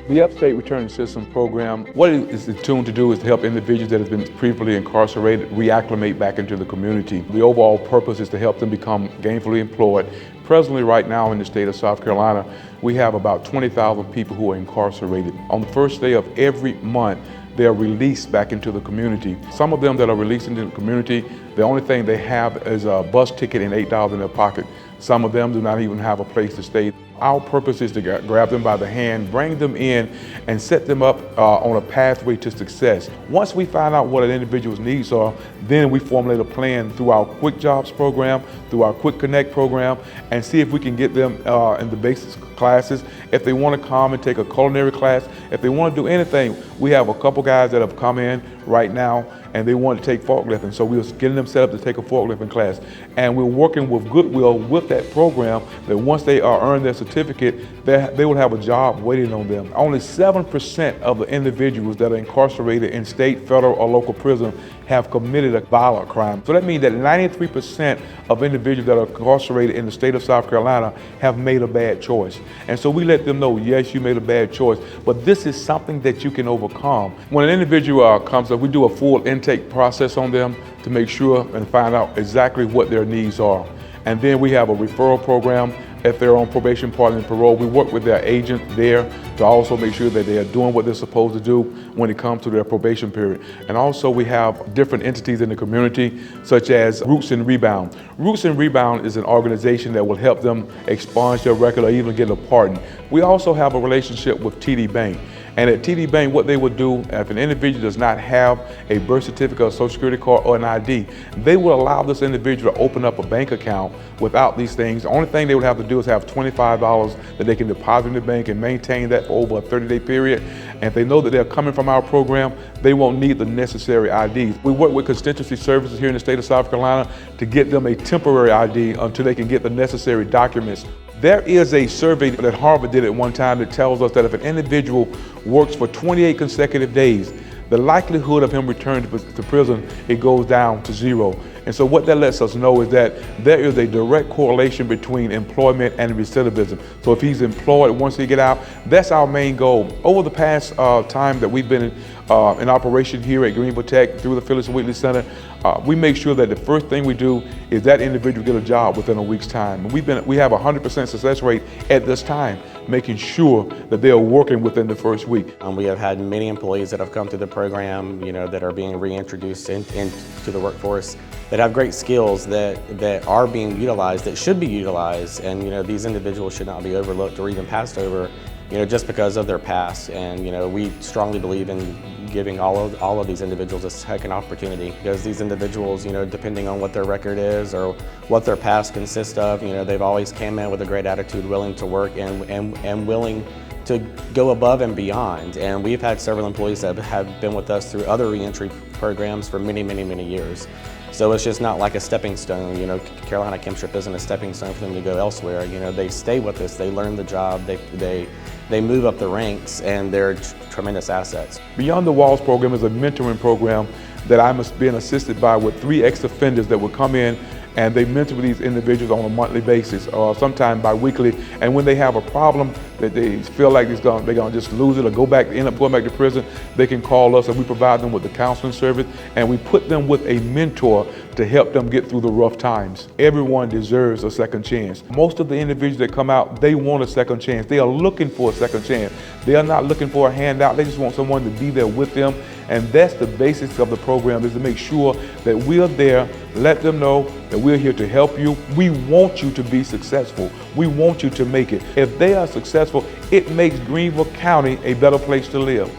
The Upstate Return Assistance Program, what it is tuned to do is to help individuals that have been previously incarcerated reacclimate back into the community. The overall purpose is to help them become gainfully employed. Presently, right now in the state of South Carolina, we have about 20,000 people who are incarcerated. On the first day of every month, they are released back into the community. Some of them that are released into the community, the only thing they have is a bus ticket and $8 in their pocket. Some of them do not even have a place to stay. Our purpose is to grab them by the hand, bring them in, and set them up on a pathway to success. Once we find out what an individual's needs are, then we formulate a plan through our Quick Jobs program, through our Quick Connect program, and see if we can get them in the basic classes. If they want to come and take a culinary class, if they want to do anything, we have a couple guys that have come in right now and they want to take forklifting. So we're getting them set up to take a forklifting class. And we're working with Goodwill with that program that once they earn their certificate, they will have a job waiting on them. Only 7% of the individuals that are incarcerated in state, federal, or local prison have committed a violent crime. So that means that 93% of individuals that are incarcerated in the state of South Carolina have made a bad choice. And so we let them know, yes, you made a bad choice, but this is something that you can overcome. When an individual comes up, we do a full intake process on them to make sure and find out exactly what their needs are. And then we have a referral program. If they're on probation, pardon, and parole, we work with their agent there to also make sure that they are doing what they're supposed to do when it comes to their probation period. And also we have different entities in the community, such as Roots and Rebound. Roots and Rebound is an organization that will help them expunge their record or even get a pardon. We also have a relationship with TD Bank. And at TD Bank, what they would do, if an individual does not have a birth certificate, a social security card, or an ID, they will allow this individual to open up a bank account without these things. The only thing they would have to do is have $25 that they can deposit in the bank and maintain that for over a 30-day period. And if they know that they're coming from our program, they won't need the necessary IDs. We work with constituency services here in the state of South Carolina to get them a temporary ID until they can get the necessary documents. There is a survey that Harvard did at one time that tells us that if an individual works for 28 consecutive days, the likelihood of him returning to prison, it goes down to 0. And so what that lets us know is that there is a direct correlation between employment and recidivism. So if he's employed once he get out, that's our main goal. Over the past time that we've been in operation here at Greenville Tech through the Phyllis Wheatley Center, we make sure that the first thing we do is that individual get a job within a week's time. And we have a 100% success rate at this time, making sure that they are working within the first week. We have had many employees that have come through the program, that are being reintroduced into the workforce, that have great skills that are being utilized, that should be utilized, and these individuals should not be overlooked or even passed over, just because of their past. And we strongly believe in giving all of these individuals a second opportunity, because these individuals, depending on what their record is or what their past consists of, they've always came in with a great attitude, willing to work and willing to go above and beyond. And we've had several employees that have been with us through other reentry programs for many, many, many years. So it's just not like a stepping stone. Carolina Chemstrip isn't a stepping stone for them to go elsewhere. They stay with us, they learn the job, they move up the ranks, and they're tremendous assets. Beyond the Walls program is a mentoring program that I'm being assisted by with 3 ex-offenders that will come in and they mentor these individuals on a monthly basis or sometime bi-weekly. And when they have a problem that they feel like they're gonna just lose it or end up going back to prison, they can call us and we provide them with the counseling service, and we put them with a mentor to help them get through the rough times. Everyone deserves a second chance. Most of the individuals that come out, they want a second chance. They are looking for a second chance. They are not looking for a handout. They just want someone to be there with them. And that's the basics of the program, is to make sure that we are there, let them know that we're here to help you. We want you to be successful. We want you to make it. If they are successful, it makes Greenville County a better place to live.